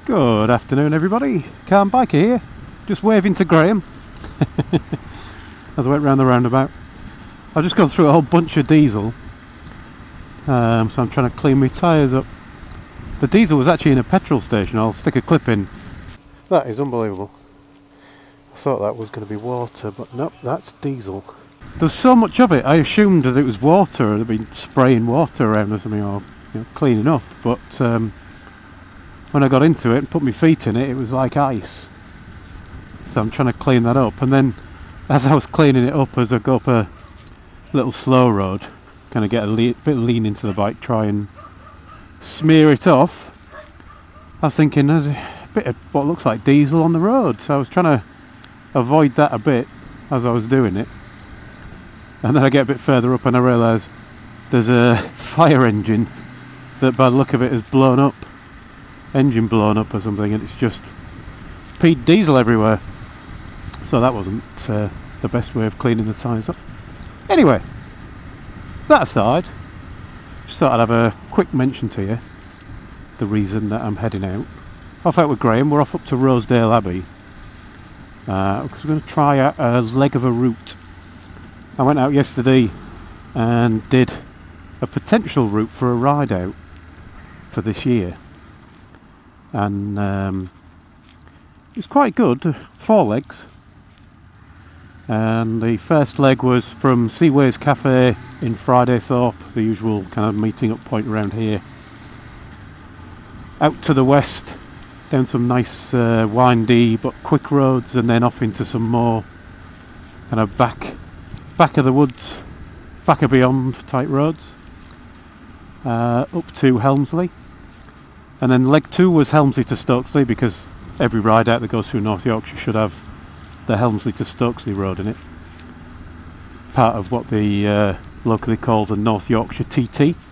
Good afternoon everybody, Calm Biker here, just waving to Graham as I went round the roundabout. I've just gone through a whole bunch of diesel, so I'm trying to clean my tyres up. The diesel was actually in a petrol station. I'll stick a clip in. That is unbelievable. I thought that was going to be water, but nope, that's diesel. There's so much of it, I assumed that it was water, they'd been spraying water around or something, or cleaning up, but when I got into it and put my feet in it, it was like ice. So I'm trying to clean that up, and then as I was cleaning it up, as I go up a little slow road, kind of get a bit lean into the bike, try and smear it off, I was thinking there's a bit of what looks like diesel on the road, so I was trying to avoid that a bit as I was doing it. And then I get a bit further up and I realise there's a fire engine that by the look of it has blown up. Engine blown up or something, and it's just peed diesel everywhere. So that wasn't the best way of cleaning the tyres up. Anyway, that aside, just thought I'd have a quick mention to you the reason that I'm heading out. Off out with Graham, we're off up to Rosedale Abbey because we're going to try out a leg of a route. I went out yesterday and did a potential route for a ride out for this year. And it was quite good, 4 legs. And the first leg was from Seaways Cafe in Fridaythorpe, the usual kind of meeting up point around here, out to the west, down some nice windy but quick roads, and then off into some more kind of back of the woods, back of beyond type roads, up to Helmsley. And then leg 2 was Helmsley to Stokesley, because every ride out that goes through North Yorkshire should have the Helmsley to Stokesley road in it. Part of what they locally call the North Yorkshire TT.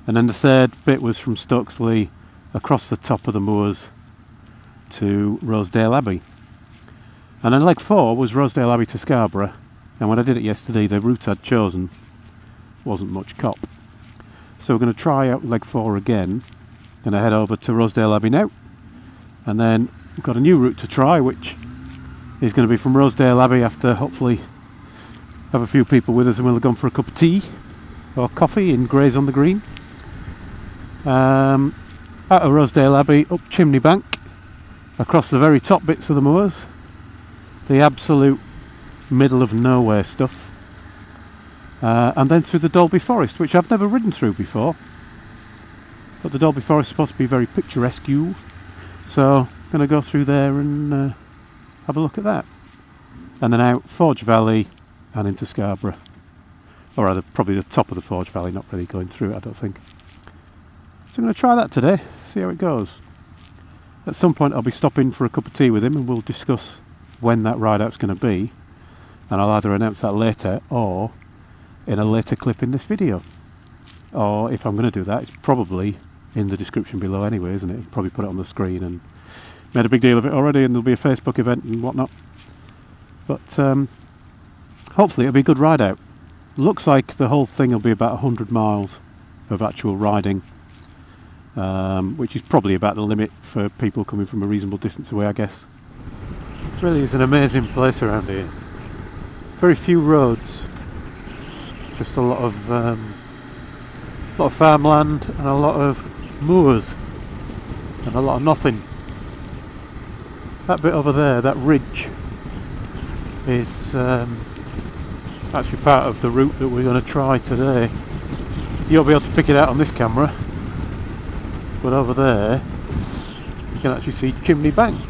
And then the third bit was from Stokesley across the top of the moors to Rosedale Abbey. And then leg 4 was Rosedale Abbey to Scarborough. And when I did it yesterday, the route I'd chosen wasn't much cop. So we're going to try out leg 4 again. Going to head over to Rosedale Abbey now, and then we've got a new route to try, which is going to be from Rosedale Abbey after hopefully have a few people with us and we'll have gone for a cup of tea or coffee in Grays on the Green. Out of Rosedale Abbey, up Chimney Bank, across the very top bits of the moors, the absolute middle of nowhere stuff, and then through the Dalby Forest, which I've never ridden through before. But the Dalby Forest is supposed to be very picturesque, so I'm going to go through there and have a look at that. And then out Forge Valley and into Scarborough. Or rather, probably the top of the Forge Valley, not really going through it, I don't think. So I'm going to try that today, see how it goes. At some point I'll be stopping for a cup of tea with him and we'll discuss when that ride out's going to be. And I'll either announce that later or in a later clip in this video. Or if I'm going to do that, it's probably in the description below anyway, isn't it? I'll probably put it on the screen and made a big deal of it already, and there'll be a Facebook event and whatnot. But hopefully it'll be a good ride out. Looks like the whole thing will be about 100 miles of actual riding, which is probably about the limit for people coming from a reasonable distance away, I guess. It really is an amazing place around here. Very few roads, just a lot of farmland and a lot of moors and a lot of nothing. That bit over there, that ridge, is actually part of the route that we're going to try today. You'll be able to pick it out on this camera, but over there you can actually see Chimney Bank.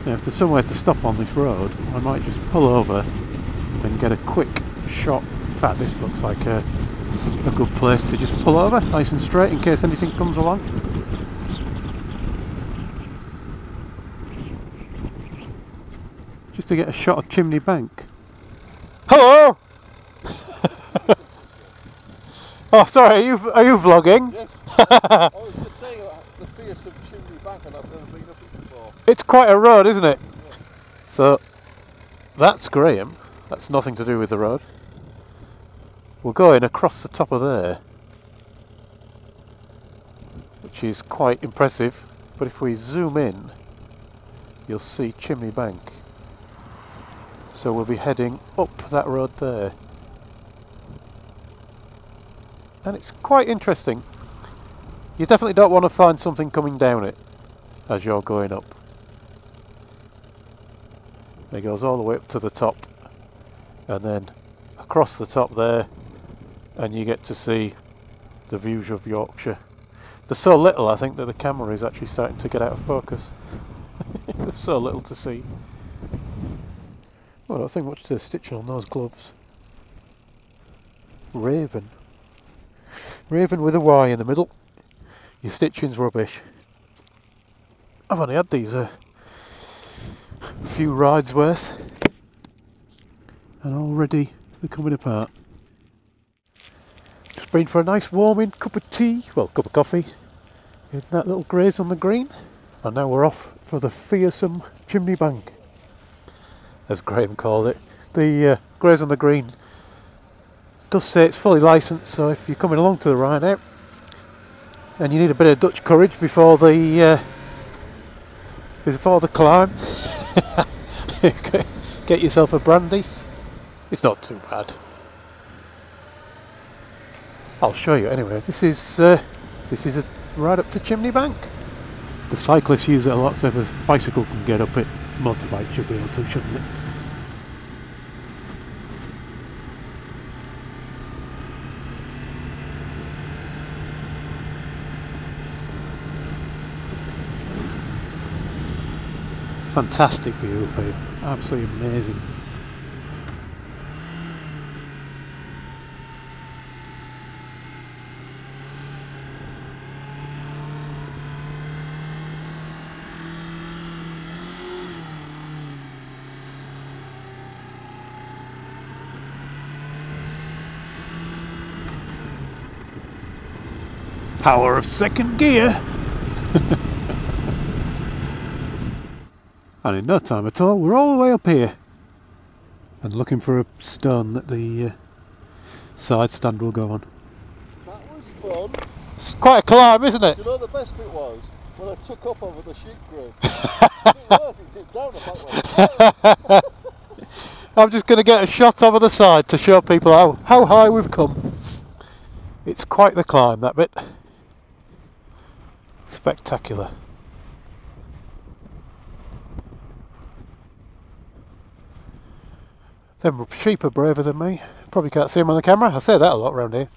Now, if there's somewhere to stop on this road, I might just pull over and get a quick shot. In fact, this looks like a good place to just pull over nice and straight in case anything comes along. Just to get a shot of Chimney Bank. Hello! Oh, sorry, are you vlogging? Yes. I was just saying about the fearsome Chimney Bank, and I've never been up it before. It's quite a road, isn't it? Yeah. So that's Graham. That's nothing to do with the road. We're going across the top of there, which is quite impressive. but if we zoom in, you'll see Chimney Bank. So we'll be heading up that road there. And it's quite interesting. You definitely don't want to find something coming down it as you're going up. It goes all the way up to the top and then across the top there, and you get to see the views of Yorkshire. They're so little, I think, that the camera is actually starting to get out of focus. There's so little to see. Well, I don't think much to stitching on those gloves. Raven. Raven with a Y in the middle. Your stitching's rubbish. I've only had these a few rides worth, and already they're coming apart. Just been for a nice warming cup of tea, well, cup of coffee, in that little graze on the green, and now we're off for the fearsome Chimney Bank, as Graham called it. The graze on the green does say it's fully licensed, so if you're coming along to the ride out and you need a bit of Dutch courage before the climb, get yourself a brandy. It's not too bad. I'll show you anyway. This is a ride up to Chimney Bank. The cyclists use it a lot, so if a bicycle can get up it, motorbike should be able to, shouldn't it? Fantastic view up here, absolutely amazing. Power of second gear! And in no time at all, we're all the way up here and looking for a stone that the side stand will go on. That was fun. It's quite a climb, isn't it? Do you know the best bit was when I took up over the sheep grid? It dipped down the back way. I'm just going to get a shot over the side to show people how high we've come. It's quite the climb, that bit. Spectacular. Them sheep are braver than me. Probably can't see them on the camera. I say that a lot around here.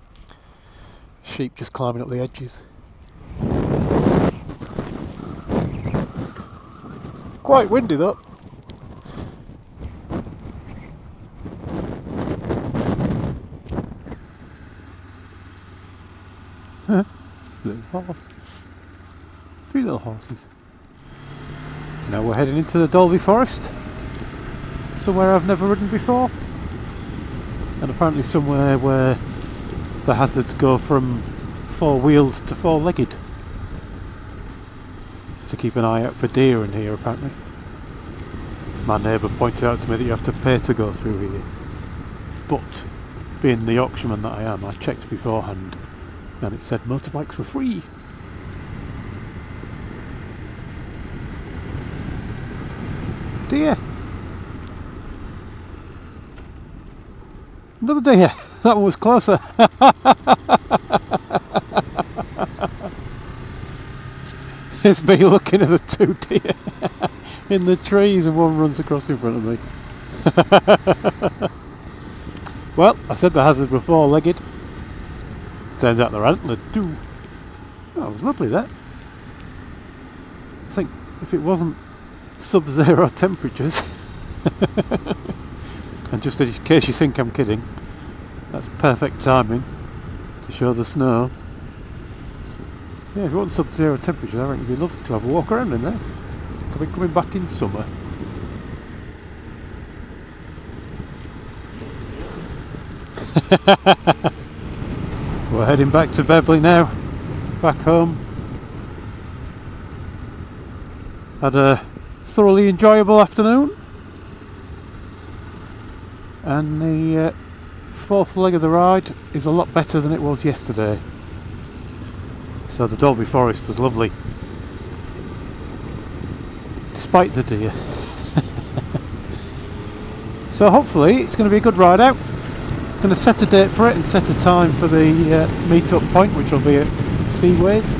Sheep just climbing up the edges. Quite windy though. Huh? Little horse. 3 little horses. Now we're heading into the Dalby Forest. Somewhere I've never ridden before, and apparently somewhere where the hazards go from 4-wheeled to 4-legged, to keep an eye out for deer in here apparently. My neighbour pointed out to me that you have to pay to go through here, but being the Yorkshireman that I am, I checked beforehand and it said motorbikes were free. Deer! Another deer! That one was closer! It's me looking at the 2 deer in the trees and one runs across in front of me. Well, I said the hazards were 4-legged. Turns out they're antlered too. That was lovely, that. I think if it wasn't sub-zero temperatures, and just in case you think I'm kidding, that's perfect timing to show the snow. Yeah, if you want sub-zero temperatures, I reckon it'd be lovely to have a walk around in there. Coming back in summer. We're heading back to Beverley now, back home. Had a thoroughly enjoyable afternoon, and the 4th leg of the ride is a lot better than it was yesterday. So the Dalby Forest was lovely. despite the deer. So hopefully it's going to be a good ride out. I'm going to set a date for it and set a time for the meet-up point, which will be at Seaways.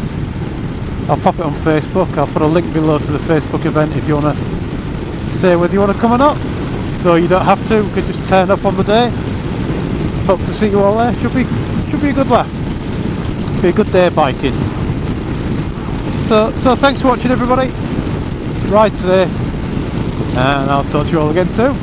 I'll pop it on Facebook. I'll put a link below to the Facebook event if you want to say whether you want to come or not. Though you don't have to, you could just turn up on the day. Hope to see you all there. Should be a good laugh. Be a good day biking. So thanks for watching, everybody. Ride safe, and I'll talk to you all again soon.